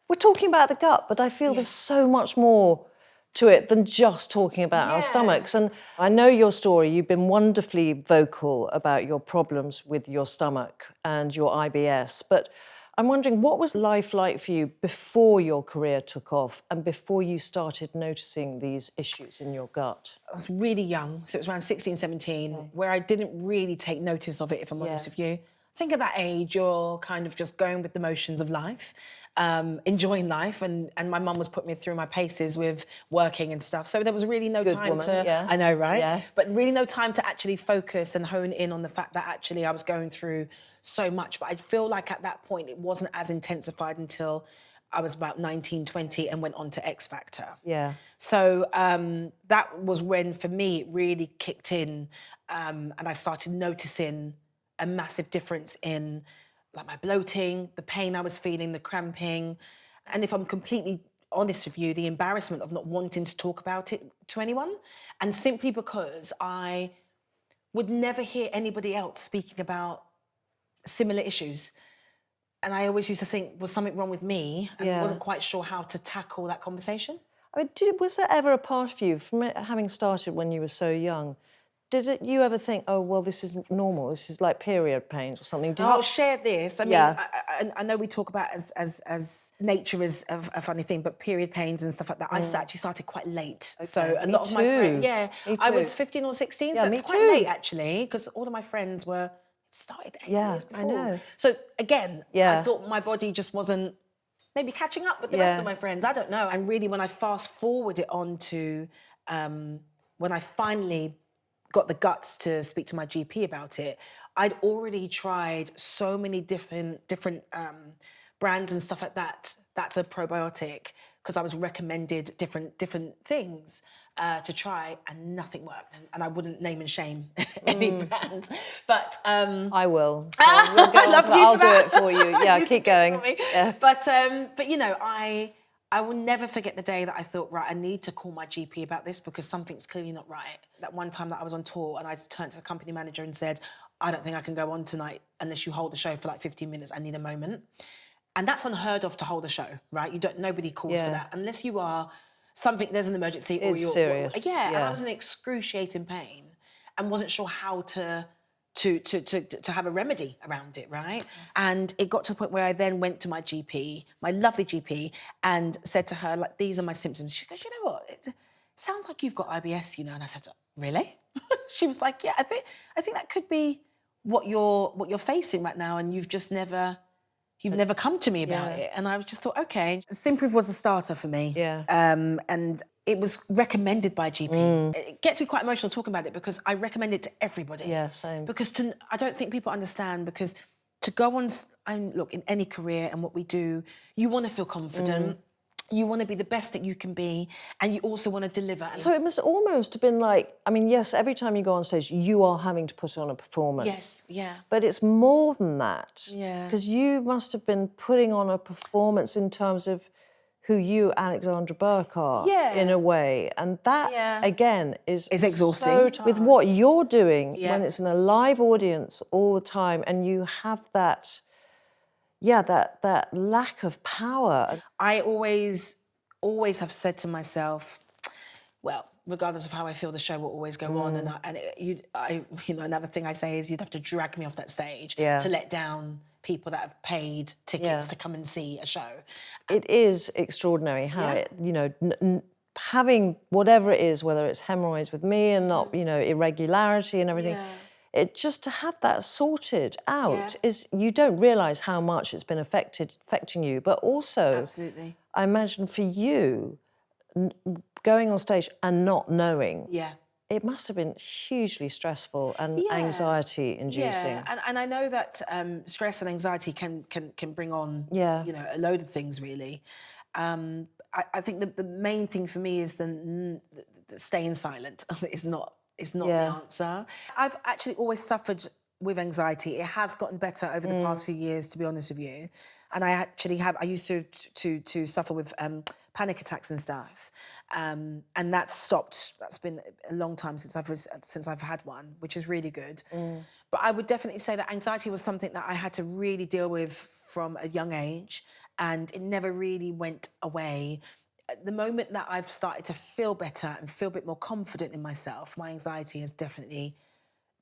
we're talking about the gut, but I feel there's so much more to it than just talking about our stomachs. And I know your story. You've been wonderfully vocal about your problems with your stomach and your IBS. But I'm wondering, what was life like for you before your career took off and before you started noticing these issues in your gut? I was really young, so it was around 16, 17, where I didn't really take notice of it, if I'm honest with you. I think at that age, you're kind of just going with the motions of life, enjoying life, and my mum was putting me through my paces with working and stuff. So there was really no time to, I know, right? Yeah. But really no time to actually focus and hone in on the fact that actually I was going through so much. But I feel like at that point, it wasn't as intensified until I was about 19, 20 and went on to X Factor. Yeah. So that was when, for me, it really kicked in, and I started noticing a massive difference in like my bloating, the pain I was feeling, the cramping, and if I'm completely honest with you, the embarrassment of not wanting to talk about it to anyone, and simply because I would never hear anybody else speaking about similar issues. And I always used to think, was something wrong with me? And I wasn't quite sure how to tackle that conversation. I mean, was there ever a part of you, from it having started when you were so young, you ever think, oh, well, this is normal, this is like period pains or something? I'll share this. I mean, I know we talk about as nature is a funny thing, but period pains and stuff like that, I actually started quite late. Okay. So a lot of my friends, I was 15 or 16, so it's quite late actually, because all of my friends were started 8 years before. I know. So again, I thought my body just wasn't maybe catching up with the rest of my friends. I don't know. And really, when I fast forward it on to when I finally got the guts to speak to my GP about it, I'd already tried so many different brands and stuff like that. That's a probiotic, because I was recommended different things to try, and nothing worked. And I wouldn't name and shame any brands, but I will. So I'll do it for you. Yeah, keep going. Yeah. But you know, I will never forget the day that I thought, right, I need to call my GP about this because something's clearly not right. That one time that I was on tour and I turned to the company manager and said, I don't think I can go on tonight unless you hold the show for like 15 minutes. I need a moment. And that's unheard of to hold a show, right? Nobody calls for that unless you are there's an emergency or you're serious. And I was in excruciating pain and wasn't sure how to have a remedy around it, right? And it got to the point where I then went to my GP, my lovely GP, and said to her, like, these are my symptoms. She goes, you know what? It sounds like you've got IBS, you know. And I said, really? She was like, yeah, I think that could be what you're facing right now, and you've never come to me about it. And I just thought, okay. Simproof was the starter for me. Yeah. And it was recommended by a GP. It gets me quite emotional talking about it because I recommend it to everybody. Yeah, same. Because I don't think people understand, because to go on, and look, in any career and what we do, you want to feel confident. You want to be the best that you can be, and you also want to deliver. So it must almost have been like, I mean, yes, every time you go on stage, you are having to put on a performance. Yes, yeah. But it's more than that. Yeah. Because you must have been putting on a performance in terms of who you, Alexandra Burke, are, in a way. And that, again, is exhausting. So with what you're doing, when it's in a live audience all the time, and you have that... that lack of power. I always have said to myself, well, regardless of how I feel, the show will always go on. And another thing I say is you'd have to drag me off that stage to let down people that have paid tickets to come and see a show. It is extraordinary how it, you know, having whatever it is, whether it's hemorrhoids with me and not, you know, irregularity and everything. It just to have that sorted out is, you don't realise how much it's been affecting you, but also, absolutely, I imagine for you, going on stage and not knowing, it must have been hugely stressful and anxiety-inducing. Yeah, and I know that stress and anxiety can bring on, you know, a load of things really. I think the main thing for me is the staying silent is not the answer. I've actually always suffered with anxiety. It has gotten better over the past few years, to be honest with you. And I used to suffer with panic attacks and stuff. And that's stopped. That's been a long time since I've had one, which is really good. But I would definitely say that anxiety was something that I had to really deal with from a young age. and it never really went away. At the moment that I've started to feel better and feel a bit more confident in myself, my anxiety has definitely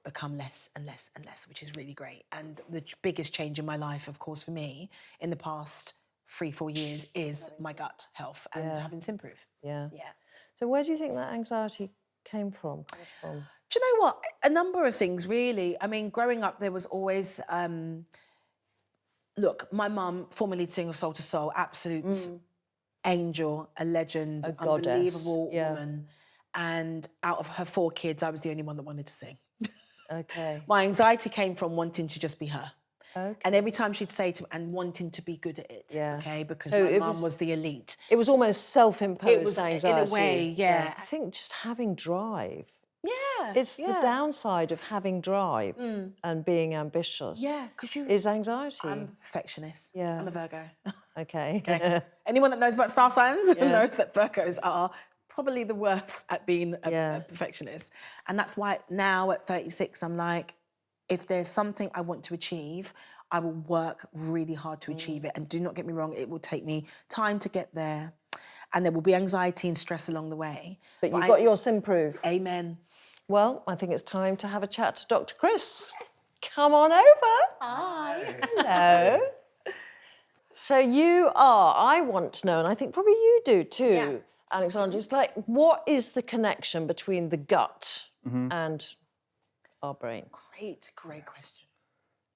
become less and less and less, which is really great. And the biggest change in my life, of course, for me in the past 3-4 years is my gut health and having Simprove. Yeah. Yeah. So where do you think that anxiety came from? Do you know what? A number of things, really. I mean, growing up, there was always, look, my mum, former lead singer of Soul to Soul, absolute angel, a legend, A goddess, unbelievable woman. And out of her 4 kids, I was the only one that wanted to sing. Okay. My anxiety came from wanting to just be her. Okay. And every time she'd say to me, and wanting to be good at it, Yeah. okay, because So my it mum was the elite. It was almost self-imposed It was, anxiety. in a way, yeah. I think just having drive. Yeah. It's the downside of having drive and being ambitious. Yeah, because is anxiety. I'm a perfectionist. Yeah. I'm a Virgo. Okay. Okay. Anyone that knows about star signs knows that Virgos are probably the worst at being a perfectionist. And that's why now at 36, I'm like, if there's something I want to achieve, I will work really hard to achieve it. And do not get me wrong, it will take me time to get there. And there will be anxiety and stress along the way. But you've got your Simprove. Amen. Well, I think it's time to have a chat to Dr. Chris. Yes. Come on over. Hi. Hello. So you are, I want to know, and I think probably you do too, Alexandra, it's like, what is the connection between the gut and our brain? Great question.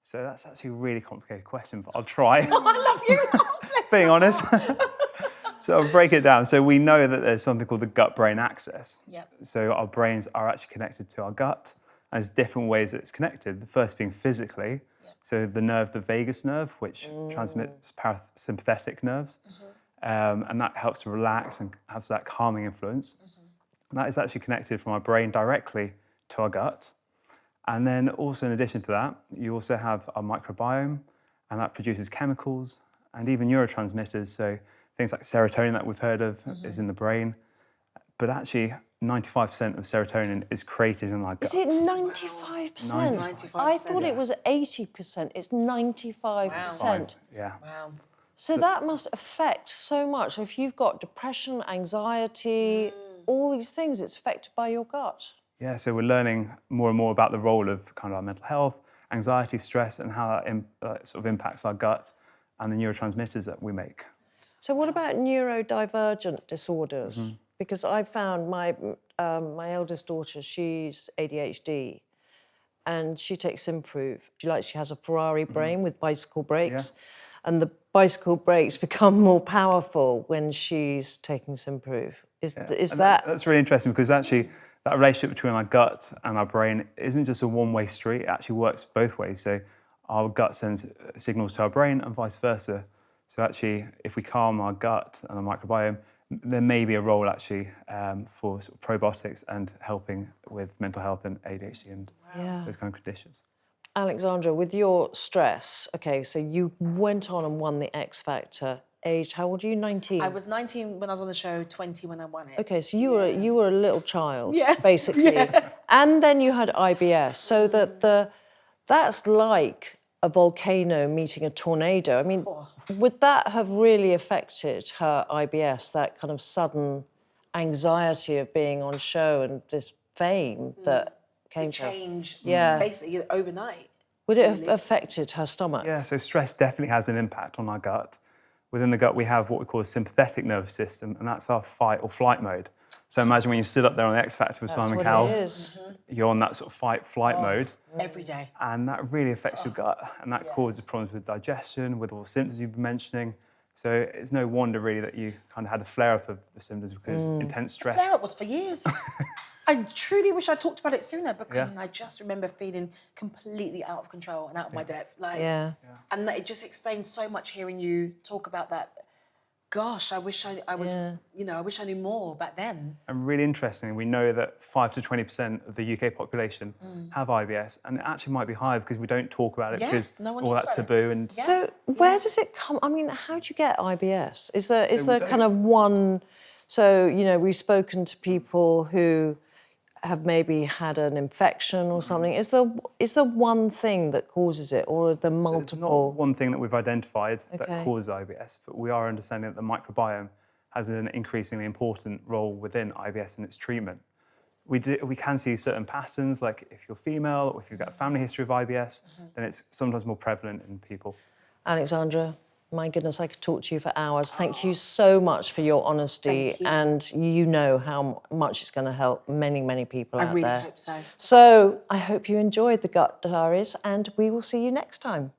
So that's actually a really complicated question, but I'll try. Oh, I love you. Oh, bless Being honest. So I'll break it down. So we know that there's something called the gut-brain axis. Yep. So our brains are actually connected to our gut, and there's different ways that it's connected. The first being physically. So the nerve, the vagus nerve, which transmits parasympathetic nerves, and that helps to relax and has that calming influence. And that is actually connected from our brain directly to our gut. And then also in addition to that, you also have our microbiome, and that produces chemicals and even neurotransmitters. So things like serotonin that we've heard of is in the brain. But actually, 95% of serotonin is created in our gut. Is it 95%? 95%, I thought it was 80%. It's 95%. Yeah. Wow. So that must affect so much. If you've got depression, anxiety, all these things, it's affected by your gut. Yeah, so we're learning more and more about the role of kind of our mental health, anxiety, stress, and how that sort of impacts our gut and the neurotransmitters that we make. So what about neurodivergent disorders? Because I found my eldest daughter, she's ADHD, and she takes Simprove. She has a Ferrari brain with bicycle brakes, and the bicycle brakes become more powerful when she's taking Simprove. Is that? That's really interesting because actually that relationship between our gut and our brain isn't just a one-way street. It actually works both ways. So our gut sends signals to our brain and vice versa. So actually, if we calm our gut and our microbiome, there may be a role actually for sort of probiotics and helping with mental health and ADHD and those kind of conditions. Alexandra, with your stress, okay, so you went on and won the X Factor. Aged, how old are you? 19? I was 19 when I was on the show, 20 when I won it. Okay, so you were a little child, Yeah. basically. Yeah. And then you had IBS, so that that's like a volcano meeting a tornado. I mean, would that have really affected her IBS, that kind of sudden anxiety of being on show and this fame that came to her? Change, Yeah. basically overnight. Would it have affected her stomach? Yeah, so stress definitely has an impact on our gut. Within the gut, we have what we call a sympathetic nervous system, and that's our fight or flight mode. So imagine when you stood up there on the X Factor with Simon Cowell, you're on that sort of fight-flight mode. Every day. And that really affects your gut, and that causes problems with digestion, with all the symptoms you've been mentioning. So it's no wonder really that you kind of had a flare-up of the symptoms because intense stress. The flare-up was for years. I truly wish I talked about it sooner because I just remember feeling completely out of control and out of my depth. And that it just explains so much hearing you talk about that. Gosh, I wish I was, I wish I knew more back then. And really interesting, we know that 5 to 20% of the UK population have IBS, and it actually might be higher because we don't talk about it because no one all talks that about taboo. And So where does it come? I mean, how do you get IBS? Is there kind of one? So we've spoken to people who have maybe had an infection or something, is there one thing that causes it, or are there multiple? It's not one thing that we've identified that Okay. causes IBS, but we are understanding that the microbiome has an increasingly important role within IBS and its treatment. We can see certain patterns, like if you're female or if you've got a family history of IBS, then it's sometimes more prevalent in people. Alexandra, my goodness, I could talk to you for hours. Thank you so much for your honesty, Thank you. and you know how much it's going to help many, many people out there. I really hope so. So I hope you enjoyed the Gut Diaries, and we will see you next time.